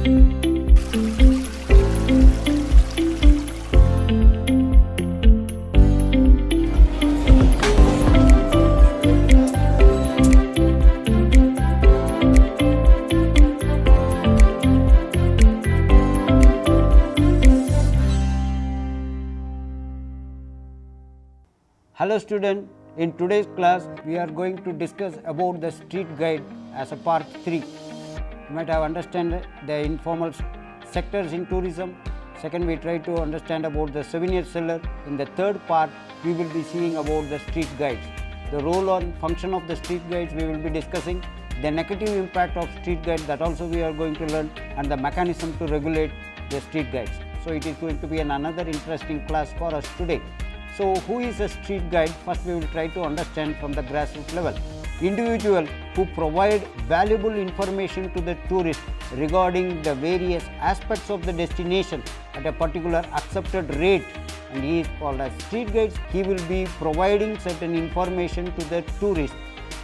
Hello student, in today's class we are going to discuss about the street guide as a part 3. You might have understand the informal sectors in tourism. Second, we try to understand about the souvenir seller. In the third part, we will be seeing about the street guides. The role and function of the street guides we will be discussing. The negative impact of street guides, that also we are going to learn, and the mechanism to regulate the street guides. So it is going to be another interesting class for us today. So who is a street guide? First we will try to understand from the grassroots level. Individual who provide valuable information to the tourist regarding the various aspects of the destination at a particular accepted rate, and he is called as street guides. He will be providing certain information to the tourist.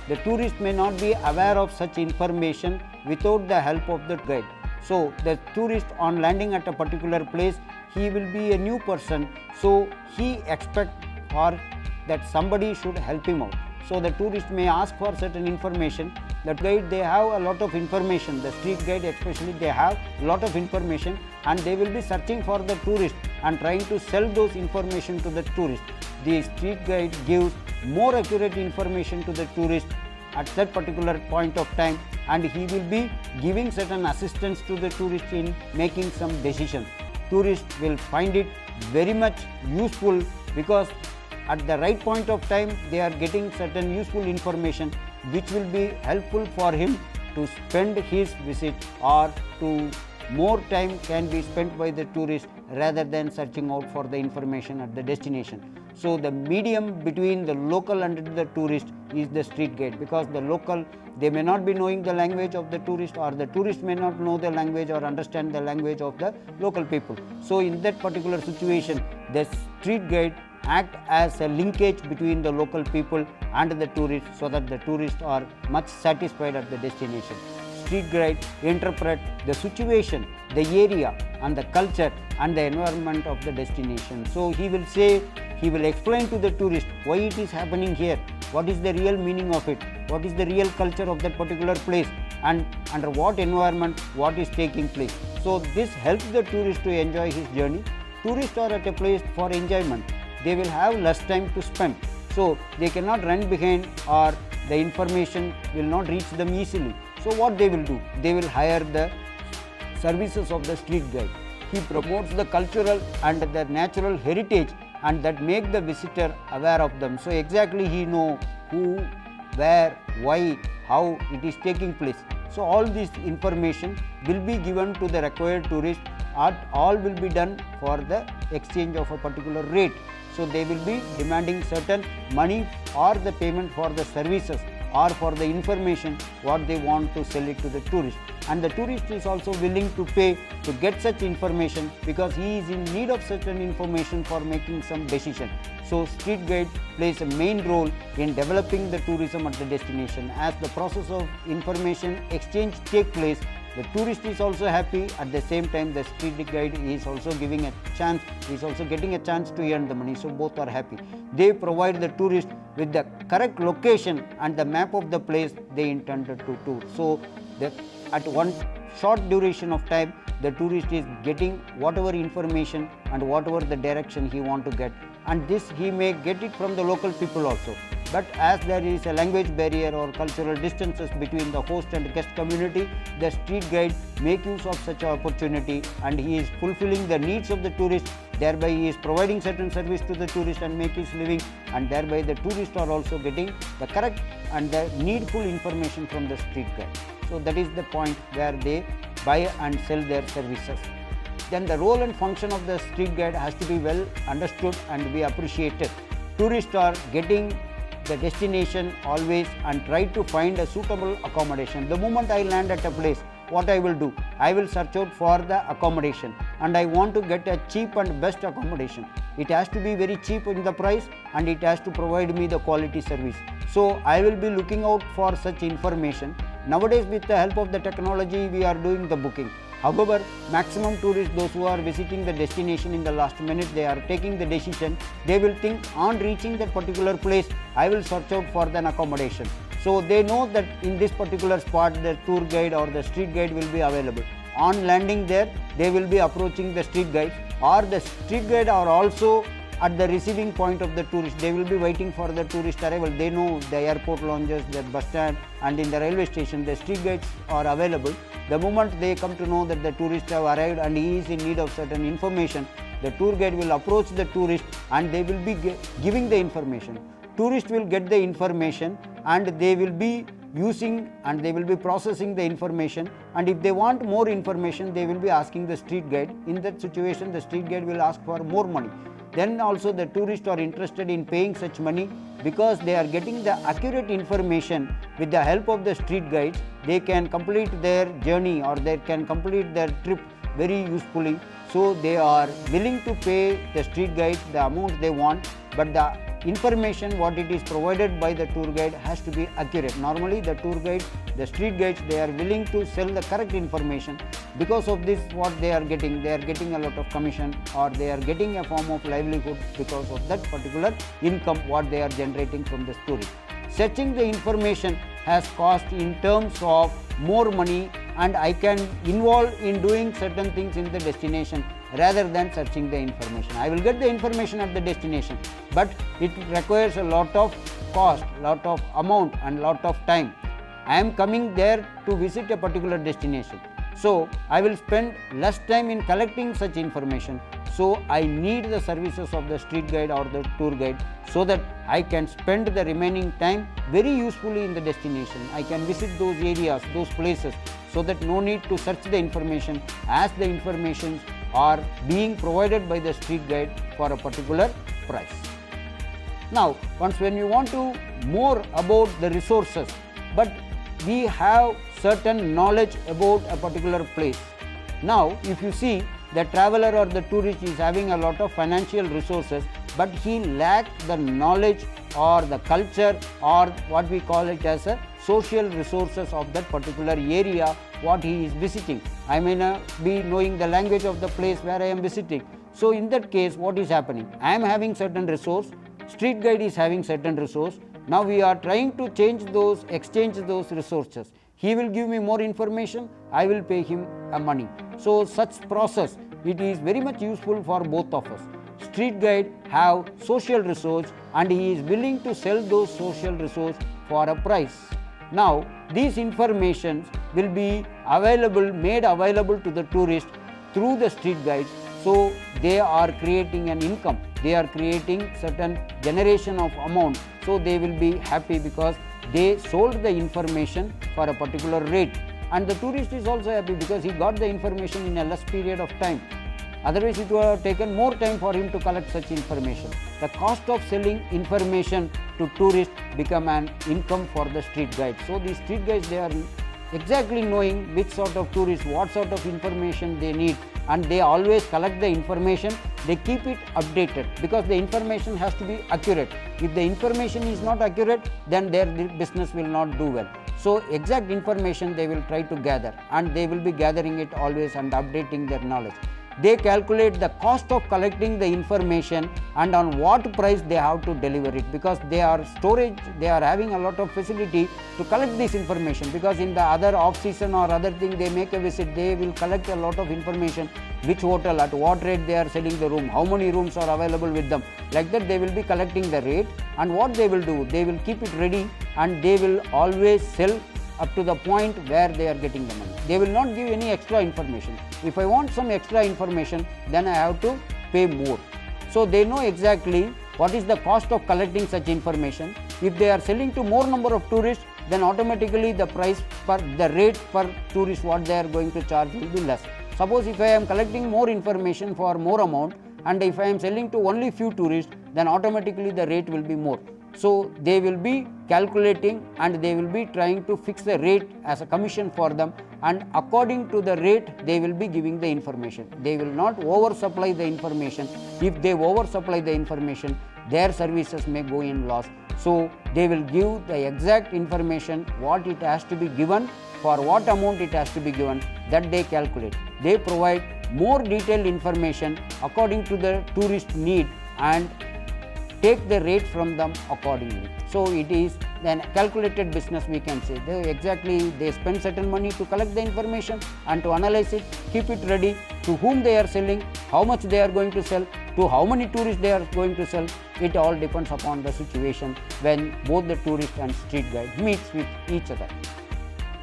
The tourist may not be aware of such information without the help of the guide. So the tourist on landing at a particular place, he will be a new person, so he expects or that somebody should help him out. So the tourist may ask for certain information. The guide, they have a lot of information, the street guide especially, they have a lot of information, and they will be searching for the tourist and trying to sell those information to the tourist. The street guide gives more accurate information to the tourist at that particular point of time, and he will be giving certain assistance to the tourist in making some decisions. Tourists will find it very much useful because at the right point of time they are getting certain useful information which will be helpful for him to spend his visit, or to more time can be spent by the tourist rather than searching out for the information at the destination. So the medium between the local and the tourist is the street guide, because the local, they may not be knowing the language of the tourist, or the tourist may not know the language or understand the language of the local people. So in that particular situation, the street guide act as a linkage between the local people and the tourists, so that the tourists are much satisfied at the destination. Street guide interpret the situation, the area and the culture and the environment of the destination. So he will say, he will explain to the tourist why it is happening here, what is the real meaning of it, what is the real culture of that particular place, and under what environment what is taking place. So this helps the tourist to enjoy his journey. Tourists are at a place for enjoyment. They will have less time to spend, so they cannot run behind, or the information will not reach them easily. So what they will do? They will hire the services of the street guide. He promotes the cultural and the natural heritage, and that make the visitor aware of them. So exactly he know who, where, why, how it is taking place. So all this information will be given to the required tourist, and all will be done for the exchange of a particular rate. So they will be demanding certain money or the payment for the services or for the information what they want to sell it to the tourist. And the tourist is also willing to pay to get such information, because he is in need of certain information for making some decision. So street guide plays a main role in developing the tourism at the destination. As the process of information exchange take place, the tourist is also happy. At the same time, the street guide is also giving a chance, is also getting a chance to earn the money. So both are happy. They provide the tourist with the correct location and the map of the place they intended to tour. So at one short duration of time, the tourist is getting whatever information and whatever the direction he want to get, and this he may get it from the local people also. But as there is a language barrier or cultural distances between the host and guest community, the street guide make use of such opportunity, and he is fulfilling the needs of the tourist. Thereby he is providing certain service to the tourist and make his living, and thereby the tourists are also getting the correct and the needful information from the street guide. So that is the point where they buy and sell their services. Then the role and function of the street guide has to be well understood and be appreciated. Tourists are getting the destination always and try to find a suitable accommodation. The moment I land at a place, what I will do? I will search out for the accommodation, and I want to get a cheap and best accommodation. It has to be very cheap in the price, and it has to provide me the quality service. So I will be looking out for such information. Nowadays, with the help of the technology, we are doing the booking. However, maximum tourists, those who are visiting the destination in the last minute, they are taking the decision, they will think on reaching that particular place, I will search out for an accommodation. So they know that in this particular spot the tour guide or the street guide will be available. On landing there, they will be approaching the street guide, or the street guide are also at the receiving point of the tourist. They will be waiting for the tourist arrival. They know the airport lounges, the bus stand, and in the railway station the street guides are available. The moment they come to know that the tourist have arrived and he is in need of certain information, the tour guide will approach the tourist and they will be giving the information. Tourist will get the information and they will be using and they will be processing the information, and if they want more information they will be asking the street guide. In that situation the street guide will ask for more money. Then also the tourists are interested in paying such money because they are getting the accurate information. With the help of the street guides, they can complete their journey or they can complete their trip very usefully. So they are willing to pay the street guide the amount they want, but the information what it is provided by the tour guide has to be accurate. Normally the tour guide, the street guides, they are willing to sell the correct information. Because of this, what they are getting a lot of commission, or they are getting a form of livelihood because of that particular income what they are generating from the tourist. Searching the information has cost in terms of more money, and I can involve in doing certain things in the destination rather than searching the information. I will get the information at the destination, but it requires a lot of cost, lot of amount and lot of time. I am coming there to visit a particular destination, so I will spend less time in collecting such information. So I need the services of the street guide or the tour guide so that I can spend the remaining time very usefully in the destination. I can visit those areas, those places, so that no need to search the information, as the information are being provided by the street guide for a particular price. Now, once when you want to more about the resources, but we have certain knowledge about a particular place. Now, if you see, the traveler or the tourist is having a lot of financial resources, but he lacks the knowledge or the culture or what we call it as a social resources of that particular area what he is visiting. I may not be knowing the language of the place where I am visiting. So in that case, what is happening? I am having certain resource, street guide is having certain resource. Now we are trying to exchange those resources. He will give me more information, I will pay him a money. So such process, it is very much useful for both of us. Street guide have social resource and he is willing to sell those social resource for a price. Now these informations will be made available to the tourist through the street guides. So they are creating an income, they are creating certain generation of amount. So they will be happy because they sold the information for a particular rate, and the tourist is also happy because he got the information in a less period of time. Otherwise it would have taken more time for him to collect such information. The cost of selling information to tourists become an income for the street guide. So the street guides, they are exactly knowing which sort of tourists, what sort of information they need, and they always collect the information. They keep it updated because the information has to be accurate. If the information is not accurate, then their business will not do well. So exact information they will try to gather, and they will be gathering it always and updating their knowledge. They calculate the cost of collecting the information and on what price they have to deliver it, because they are having a lot of facility to collect this information, because in the other off season or other thing they make a visit, they will collect a lot of information, which hotel, at what rate they are selling the room, how many rooms are available with them. Like that they will be collecting the rate, and what they will do, they will keep it ready and they will always sell up to the point where they are getting the money. They will not give any extra information. If I want some extra information, then I have to pay more. So they know exactly what is the cost of collecting such information. If they are selling to more number of tourists, then automatically the rate per tourist what they are going to charge will be less. Suppose if I am collecting more information for more amount, and if I am selling to only few tourists, then automatically the rate will be more. So they will be calculating and they will be trying to fix the rate as a commission for them, and according to the rate they will be giving the information. They will not oversupply the information. If they oversupply the information, their services may go in loss. So they will give the exact information, what it has to be given, for what amount it has to be given. that they calculate. They provide more detailed information according to the tourist need and take the rate from them accordingly. So it is an calculated business, we can say. They spend certain money to collect the information and to analyze it, keep it ready, to whom they are selling, how much they are going to sell, to how many tourists they are going to sell. It all depends upon the situation when both the tourist and street guide meets with each other.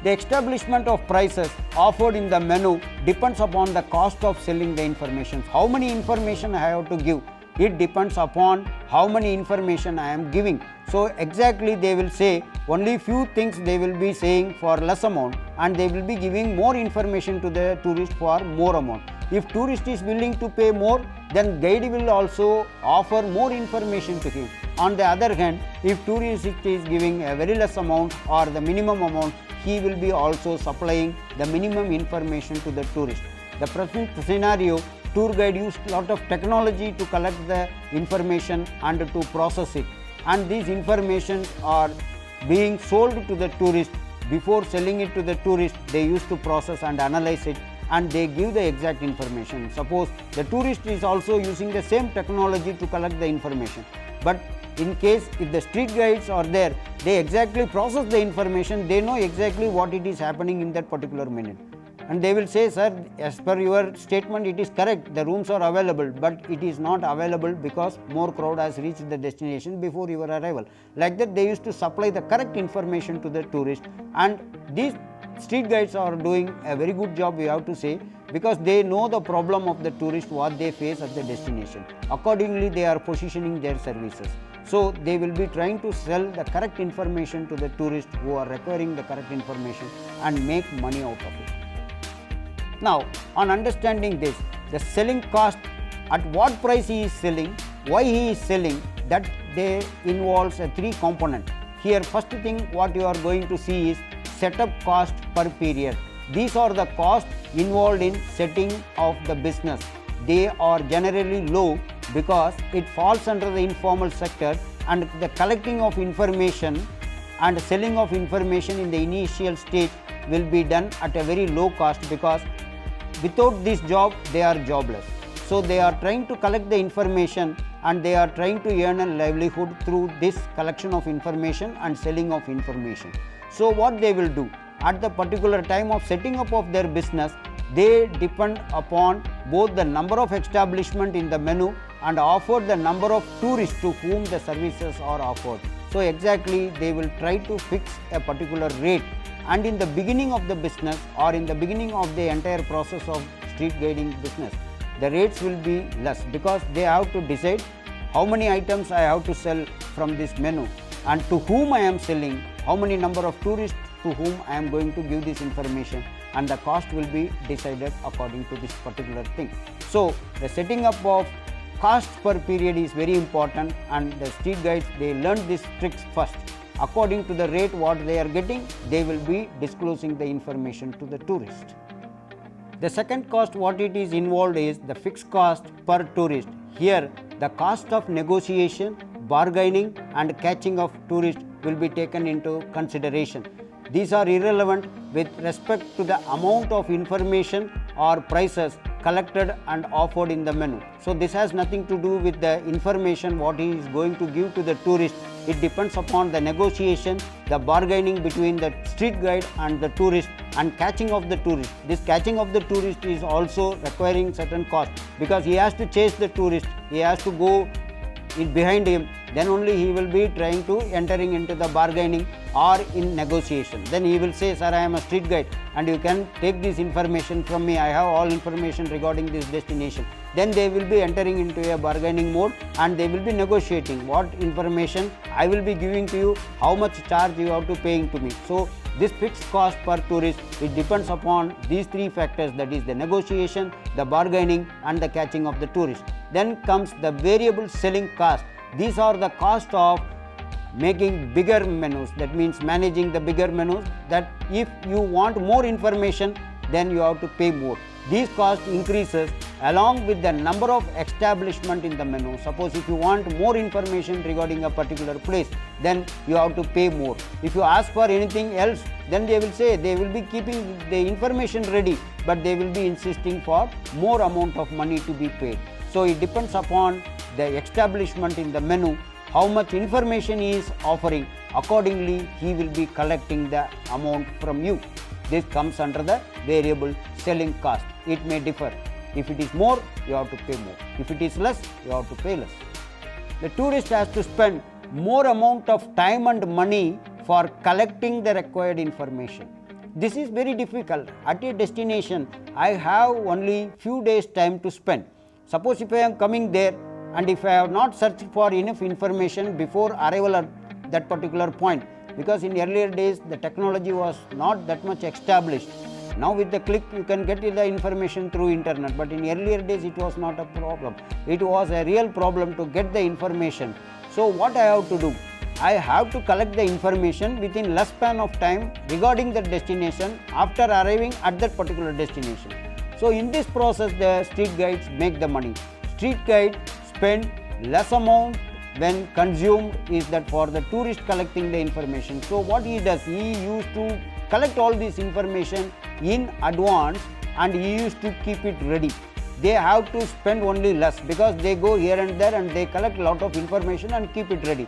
The establishment of prices offered in the menu depends upon the cost of selling the information. How many information I have to give? It depends upon how many information I am giving. So exactly they will say only few things they will be saying for less amount, and they will be giving more information to the tourist for more amount. If tourist is willing to pay more, then guide will also offer more information to him. On the other hand, if tourist is giving a very less amount or the minimum amount, he will be also supplying the minimum information to the tourist. The present scenario, tour guide used a lot of technology to collect the information and to process it, and these information are being sold to the tourist. Before selling it to the tourist, they used to process and analyze it, and they give the exact information. Suppose the tourist is also using the same technology to collect the information, but in case if the street guides are there, they exactly process the information, they know exactly what it is happening in that particular minute. And they will say, sir, as per your statement, it is correct, the rooms are available, but it is not available because more crowd has reached the destination before your arrival. Like that, they used to supply the correct information to the tourist, and these street guides are doing a very good job, we have to say, because they know the problem of the tourist, what they face at the destination. Accordingly, they are positioning their services. So they will be trying to sell the correct information to the tourists who are requiring the correct information and make money out of it. Now, on understanding this, the selling cost, at what price he is selling, why he is selling, that they involves a three component. Here, first thing what you are going to see is setup cost per period. These are the costs involved in setting of the business. They are generally low because it falls under the informal sector, and the collecting of information and selling of information in the initial stage will be done at a very low cost, because without this job they are jobless. So they are trying to collect the information and they are trying to earn a livelihood through this collection of information and selling of information. So what they will do at the particular time of setting up of their business, they depend upon both the number of establishment in the menu and offer the number of tourists to whom the services are offered. So exactly they will try to fix a particular rate, and in the beginning of the business or in the beginning of the entire process of street guiding business, the rates will be less because they have to decide how many items I have to sell from this menu and to whom I am selling, how many number of tourists to whom I am going to give this information, and the cost will be decided according to this particular thing. So the setting up of cost per period is very important, and the street guides, they learn these tricks first. According to the rate what they are getting, they will be disclosing the information to the tourist. The second cost what it is involved is the fixed cost per tourist. Here the cost of negotiation, bargaining and catching of tourists will be taken into consideration. These are irrelevant with respect to the amount of information or prices collected and offered in the menu. So this has nothing to do with the information what he is going to give to the tourist. It depends upon the negotiation, the bargaining between the street guide and the tourist, and catching of the tourist. This catching of the tourist is also requiring certain cost, because he has to chase the tourist, he has to go behind him, then only he will be trying to entering into the bargaining or in negotiation. Then he will say, sir, I am a street guide and you can take this information from me, I have all information regarding this destination. Then they will be entering into a bargaining mode and they will be negotiating what information I will be giving to you, how much charge you have to paying to me. So this fixed cost per tourist, it depends upon these three factors, that is the negotiation, the bargaining and the catching of the tourist. Then comes the variable selling cost. These are the cost of making bigger menus, that means managing the bigger menus, that if you want more information then you have to pay more. These cost increases along with the number of establishment in the menu. Suppose if you want more information regarding a particular place, then you have to pay more. If you ask for anything else, then they will say they will be keeping the information ready, but they will be insisting for more amount of money to be paid. So it depends upon the establishment in the menu, how much information he is offering. Accordingly, he will be collecting the amount from you. This comes under the variable selling cost. It may differ. If it is more, you have to pay more. If it is less, you have to pay less. The tourist has to spend more amount of time and money for collecting the required information. This is very difficult. At a destination, I have only few days time to spend. Suppose if I am coming there and if I have not searched for enough information before arrival at that particular point, because in earlier days the technology was not that much established. Now with the click you can get the information through internet, but in earlier days it was not a problem. It was a real problem to get the information. So what I have to do? I have to collect the information within less span of time regarding the destination after arriving at that particular destination. So in this process the street guides make the money. Street guide spend less amount when consumed is that for the tourist collecting the information. So what he does, he used to collect all this information in advance and he used to keep it ready. They have to spend only less because they go here and there and they collect a lot of information and keep it ready.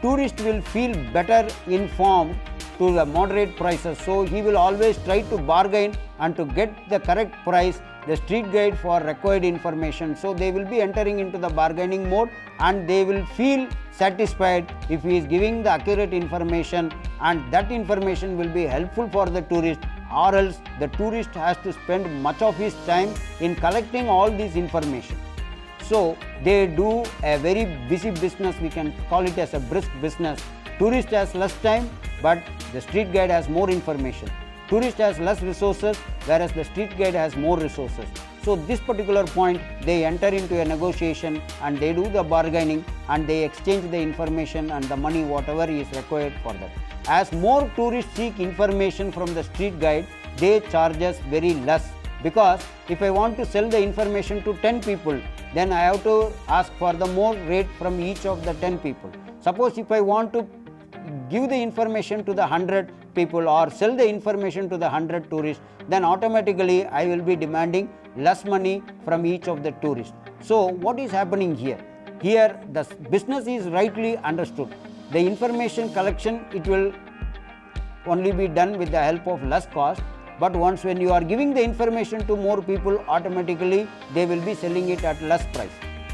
Tourist will feel better informed to the moderate prices, so he will always try to bargain and to get the correct price, the street guide for required information. So they will be entering into the bargaining mode and they will feel satisfied if he is giving the accurate information, and that information will be helpful for the tourist, or else the tourist has to spend much of his time in collecting all this information. So they do a very busy business, we can call it as a brisk business. Tourist has less time, but the street guide has more information. Tourist has less resources, whereas the street guide has more resources. So this particular point, they enter into a negotiation and they do the bargaining and they exchange the information and the money whatever is required for that. As more tourists seek information from the street guide, they charge us very less, because if I want to sell the information to 10 people, then I have to ask for the more rate from each of the 10 people. Suppose if I want to give the information to the 100 people or sell the information to the 100 tourists, then automatically I will be demanding less money from each of the tourists. So what is happening here? Here the business is rightly understood. The information collection, it will only be done with the help of less cost, but once when you are giving the information to more people, automatically they will be selling it at less price.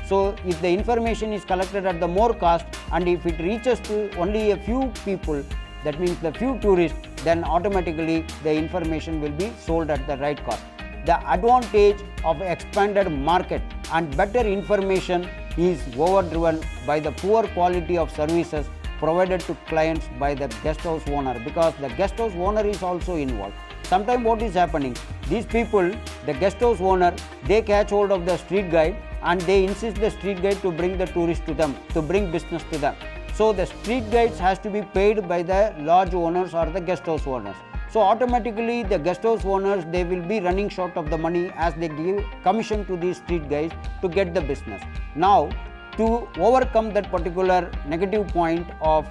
So if the information is collected at the more cost and if it reaches to only a few people, that means the few tourists, then automatically the information will be sold at the right cost. The advantage of expanded market and better information is overdriven by the poor quality of services provided to clients by the guest house owner, because the guest house owner is also involved. Sometimes what is happening, these people, the guest house owner, they catch hold of the street guide and they insist the street guide to bring the tourist to them, to bring business to them. So the street guides has to be paid by the lodge owners or the guest house owners. So automatically the guest house owners, they will be running short of the money as they give commission to these street guides to get the business. Now to overcome that particular negative point of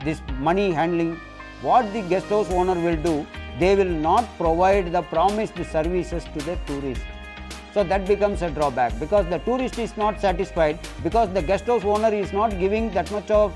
this money handling, what the guest house owner will do, they will not provide the promised services to the tourist. So that becomes a drawback, because the tourist is not satisfied, because the guest house owner is not giving that much of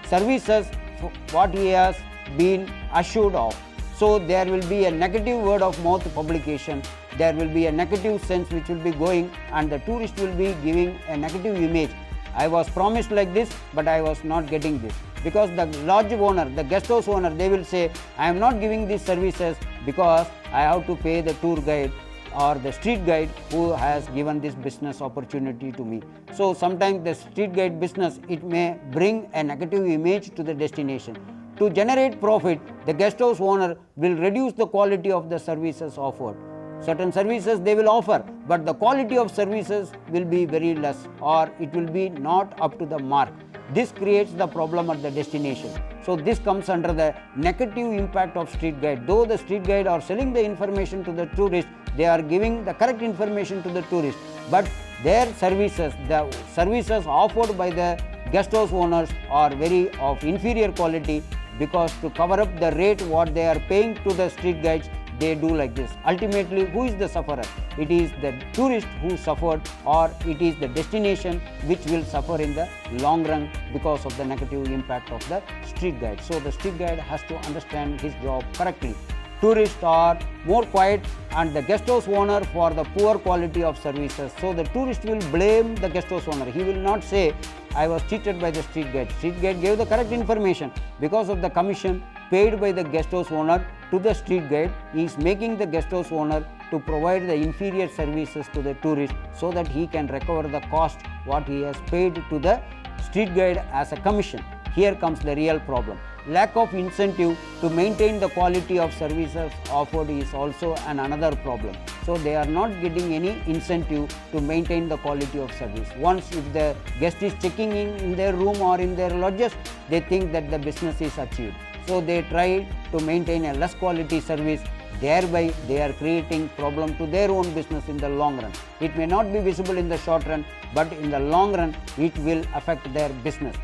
services for what he has been assured of. So there will be a negative word of mouth publication, there will be a negative sense which will be going, and the tourist will be giving a negative image. I was promised like this, but I was not getting this. Because the lodge owner, the guest house owner, they will say, I am not giving these services because I have to pay the tour guide or the street guide who has given this business opportunity to me. So sometimes the street guide business, it may bring a negative image to the destination. To generate profit, the guest house owner will reduce the quality of the services offered. Certain services they will offer, but the quality of services will be very less, or it will be not up to the mark. This creates the problem at the destination. So this comes under the negative impact of street guide. Though the street guide are selling the information to the tourist, they are giving the correct information to the tourist, but their services, the services offered by the guest house owners are very of inferior quality, because to cover up the rate what they are paying to the street guides, they do like this. Ultimately, who is the sufferer? It is the tourist who suffered, or it is the destination which will suffer in the long run because of the negative impact of the street guide. So the street guide has to understand his job correctly. Tourists are more quiet and the guest house owner for the poor quality of services. So the tourist will blame the guest house owner. He will not say, I was cheated by the street guide. Street guide gave the correct information. Because of the commission paid by the guest house owner to the street guide, he is making the guest house owner to provide the inferior services to the tourist, so that he can recover the cost what he has paid to the street guide as a commission. Here comes the real problem. Lack of incentive to maintain the quality of services offered is also another problem. So they are not getting any incentive to maintain the quality of service. Once if the guest is checking in their room or in their lodges, they think that the business is achieved. So they try to maintain a less quality service. Thereby they are creating problem to their own business in the long run. It may not be visible in the short run, but in the long run it will affect their business.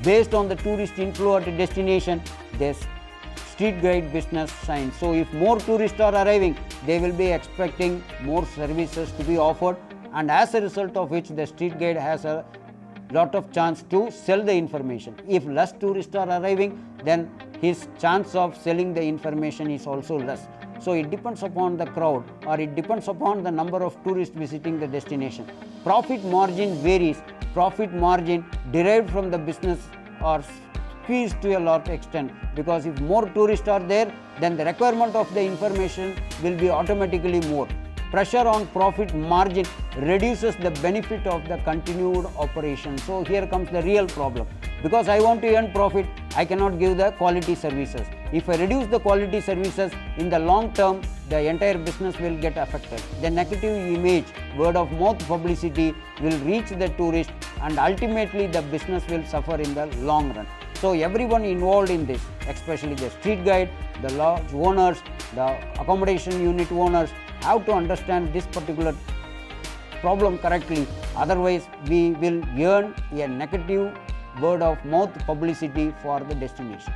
Based on the tourist inflow at a destination, their street guide business shines. So if more tourists are arriving, they will be expecting more services to be offered, and as a result of which the street guide has a lot of chance to sell the information. If less tourists are arriving, then his chance of selling the information is also less. So it depends upon the crowd, or it depends upon the number of tourists visiting the destination. Profit margin varies. Profit margin derived from the business are squeezed to a large extent, because if more tourists are there, then the requirement of the information will be automatically more. Pressure on profit margin reduces the benefit of the continued operation. So here comes the real problem. Because I want to earn profit, I cannot give the quality services. If I reduce the quality services, in the long term, the entire business will get affected. The negative image, word of mouth publicity will reach the tourist, and ultimately the business will suffer in the long run. So everyone involved in this, especially the street guide, the lodge owners, the accommodation unit owners, have to understand this particular problem correctly. Otherwise, we will earn a negative word of mouth publicity for the destination.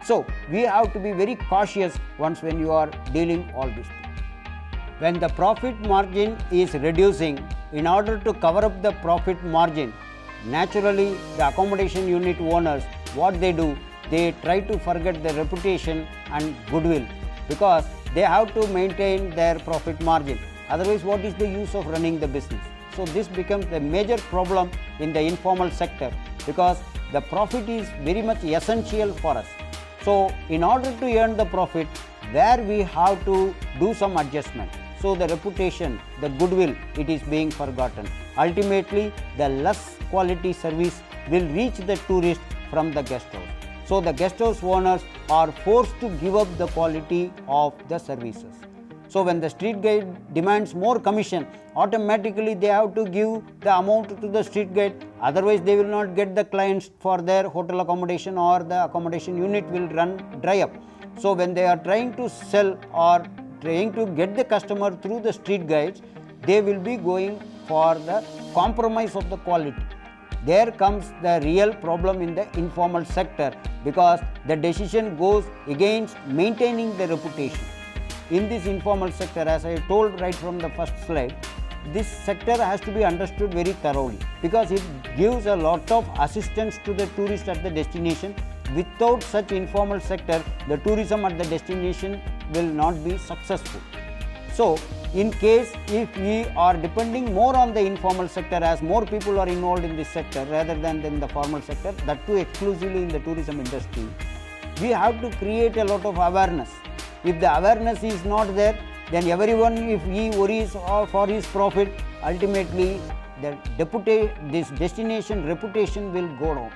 So we have to be very cautious once when you are dealing all this. When the profit margin is reducing, in order to cover up the profit margin, naturally the accommodation unit owners, what they do, they try to forget the reputation and goodwill, because they have to maintain their profit margin. Otherwise, what is the use of running the business? So this becomes a major problem in the informal sector, because the profit is very much essential for us. So in order to earn the profit, where we have to do some adjustment. So the reputation, the goodwill, it is being forgotten. Ultimately, the less quality service will reach the tourist from the guest house. So the guest house owners are forced to give up the quality of the services. So when the street guide demands more commission, automatically they have to give the amount to the street guide. Otherwise, they will not get the clients for their hotel accommodation, or the accommodation unit will run dry up. So when they are trying to sell or trying to get the customer through the street guides, they will be going for the compromise of the quality. There comes the real problem in the informal sector, because the decision goes against maintaining the reputation. In this informal sector, as I told right from the first slide, this sector has to be understood very thoroughly, because it gives a lot of assistance to the tourist at the destination. Without such informal sector, the tourism at the destination will not be successful. So in case if we are depending more on the informal sector, as more people are involved in this sector rather than in the formal sector, that too exclusively in the tourism industry, we have to create a lot of awareness. If the awareness is not there, then everyone, if he worries for his profit, ultimately this destination reputation will go down.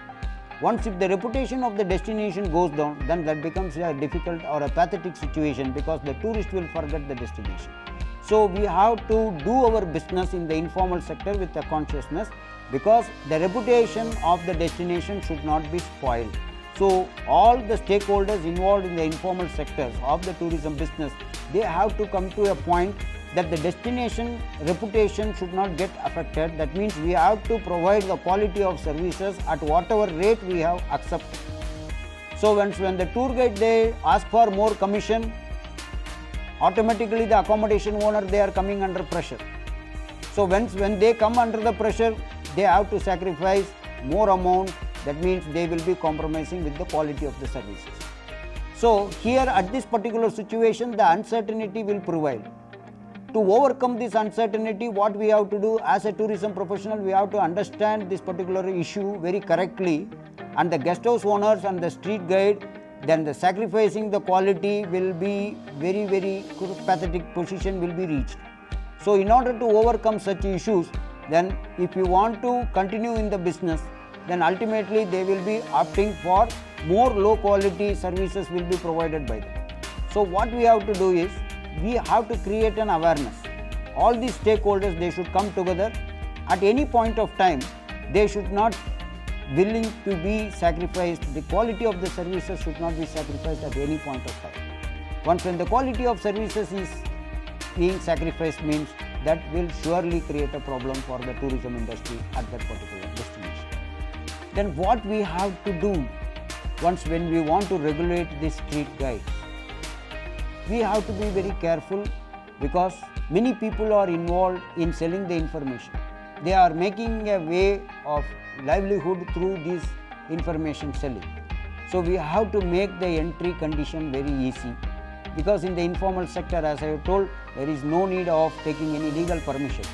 Once if the reputation of the destination goes down, then that becomes a difficult or a pathetic situation, because the tourist will forget the destination. So we have to do our business in the informal sector with a consciousness, because the reputation of the destination should not be spoiled. So all the stakeholders involved in the informal sectors of the tourism business, they have to come to a point that the destination reputation should not get affected. That means we have to provide the quality of services at whatever rate we have accepted. So when the tour guide they ask for more commission, automatically the accommodation owner they are coming under pressure. So when they come under the pressure, they have to sacrifice more amount. That means they will be compromising with the quality of the services. So here at this particular situation, the uncertainty will prevail. To overcome this uncertainty, what we have to do as a tourism professional, we have to understand this particular issue very correctly, and the guest house owners and the street guide, then the sacrificing the quality will be very pathetic position will be reached. So in order to overcome such issues, then if you want to continue in the business, then ultimately they will be opting for more low quality services will be provided by them. So what we have to do is, we have to create an awareness. All these stakeholders, they should come together. At any point of time, they should not willing to be sacrificed. The quality of the services should not be sacrificed at any point of time. Once when the quality of services is being sacrificed, means that will surely create a problem for the tourism industry at that particular destination. Then what we have to do once when we want to regulate these street guides, we have to be very careful, because many people are involved in selling the information. They are making a way of livelihood through this information selling. So we have to make the entry condition very easy, because in the informal sector, as I have told, there is no need of taking any legal permission.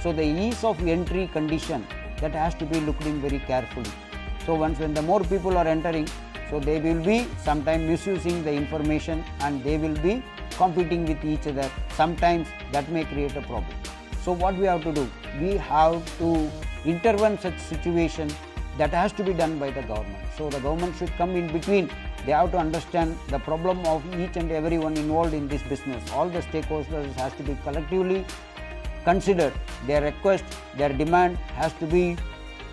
So the ease of entry condition, that has to be looked in very carefully. So once when the more people are entering, so they will be sometime misusing the information and they will be competing with each other. Sometimes that may create a problem. So what we have to do? We have to intervene such situation. That has to be done by the government. So the government should come in between. They have to understand the problem of each and everyone involved in this business. All the stakeholders has to be collectively considered. Their request, their demand has to be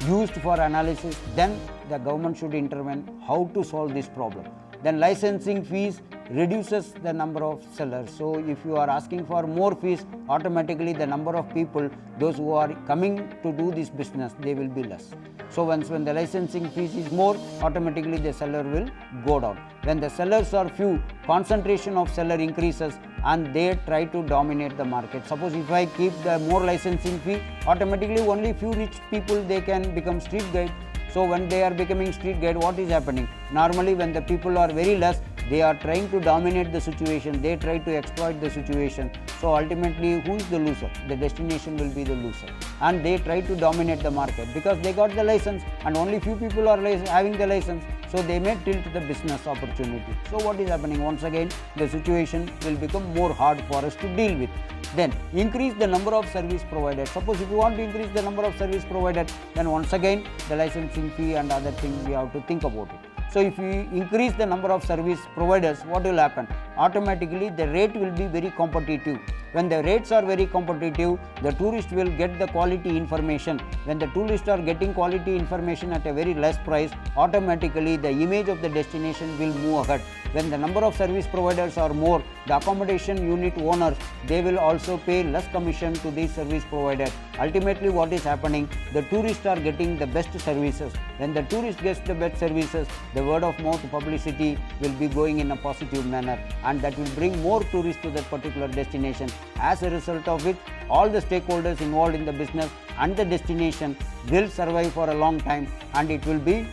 used for analysis. Then the government should intervene how to solve this problem. Then licensing fees reduces the number of sellers. So if you are asking for more fees, automatically the number of people, those who are coming to do this business, they will be less. So when the licensing fees is more, automatically the seller will go down. When the sellers are few, concentration of seller increases and they try to dominate the market. Suppose if I keep the more licensing fee, automatically only few rich people they can become street guide. So when they are becoming street guide, what is happening? Normally when the people are very less, they are trying to dominate the situation, they try to exploit the situation. So ultimately, who is the loser? The destination will be the loser. And they try to dominate the market because they got the license and only few people are having the license. So they may tilt the business opportunity. So what is happening? Once again, the situation will become more hard for us to deal with. Then increase the number of service providers. Suppose if you want to increase the number of service providers, then once again the licensing fee and other things we have to think about it. So if we increase the number of service providers, what will happen? Automatically the rate will be very competitive. When the rates are very competitive, the tourist will get the quality information. When the tourists are getting quality information at a very less price, automatically the image of the destination will move ahead. When the number of service providers are more, the accommodation unit owners, they will also pay less commission to these service providers. Ultimately what is happening? The tourists are getting the best services. When the tourist gets the best services, the word of mouth publicity will be going in a positive manner, and that will bring more tourists to that particular destination. As a result of which, all the stakeholders involved in the business and the destination will survive for a long time, and it will be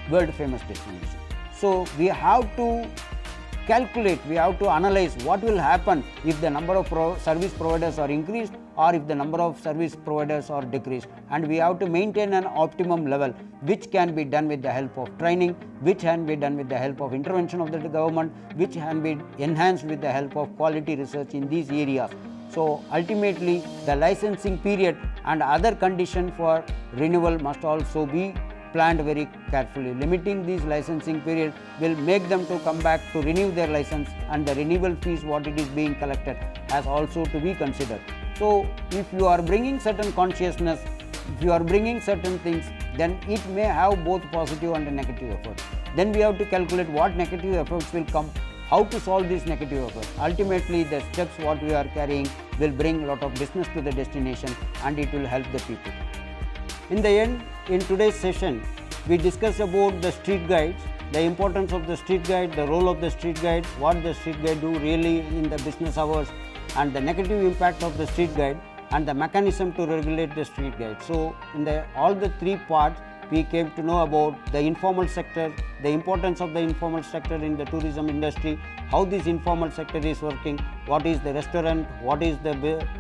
world famous destination. So we have to calculate, we have to analyze what will happen if the number of service providers are increased or if the number of service providers are decreased, and we have to maintain an optimum level, which can be done with the help of training, which can be done with the help of intervention of the government, which can be enhanced with the help of quality research in these areas. So ultimately the licensing period and other conditions for renewal must also be planned very carefully. Limiting these licensing period will make them to come back to renew their license, and the renewal fees what it is being collected has also to be considered. So if you are bringing certain consciousness, if you are bringing certain things, then it may have both positive and negative effects. Then we have to calculate what negative effects will come how to solve this negative effect. Ultimately, the steps what we are carrying will bring a lot of business to the destination and it will help the people. In the end, in today's session, we discuss about the street guides, the importance of the street guide, the role of the street guide, what the street guide do really in the business hours, and the negative impact of the street guide, and the mechanism to regulate the street guide. So, in all the three parts, we came to know about the informal sector, the importance of the informal sector in the tourism industry, how this informal sector is working, what is the restaurant, what is the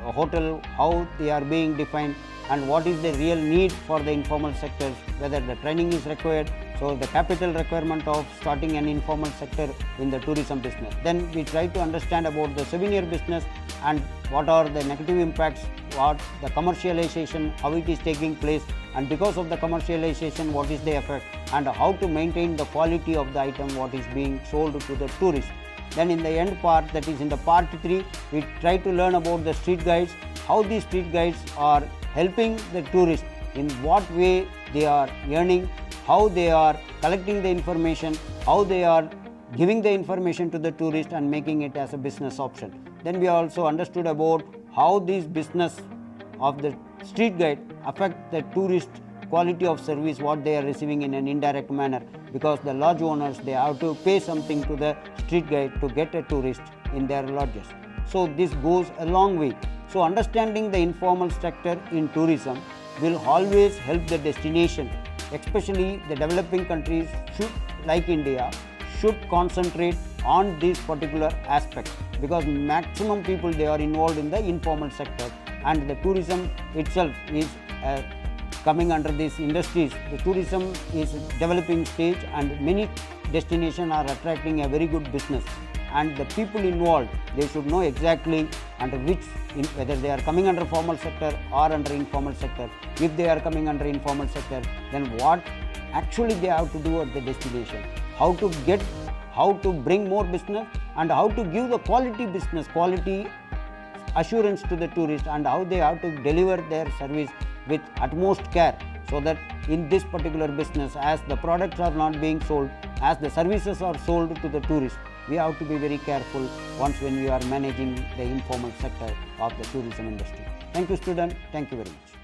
hotel, how they are being defined, and what is the real need for the informal sectors, whether the training is required, so the capital requirement of starting an informal sector in the tourism business. Then we try to understand about the souvenir business and what are the negative impacts, what the commercialization, how it is taking place, and because of the commercialization what is the effect, and how to maintain the quality of the item what is being sold to the tourists. Then in the end part, that is in the part 3, we try to learn about the street guides, how these street guides are helping the tourists, in what way they are earning, how they are collecting the information, how they are giving the information to the tourist and making it as a business option. Then we also understood about how this business of the street guide affect the tourist quality of service what they are receiving in an indirect manner, because the lodge owners, they have to pay something to the street guide to get a tourist in their lodges. So this goes a long way. So understanding the informal sector in tourism will always help the destination, especially the developing countries should, like India, should concentrate on this particular aspect, because maximum people they are involved in the informal sector, and the tourism itself is coming under these industries. The tourism is developing stage and many destinations are attracting a very good business, and the people involved, they should know exactly under which, whether they are coming under formal sector or under informal sector. If they are coming under informal sector, then what actually they have to do at the destination, how to bring more business, and how to give the quality business, quality assurance to the tourist, and how they have to deliver their service with utmost care, so that in this particular business, as the products are not being sold, as the services are sold to the tourists, we have to be very careful once when we are managing the informal sector of the tourism industry. Thank you, student. Thank you very much.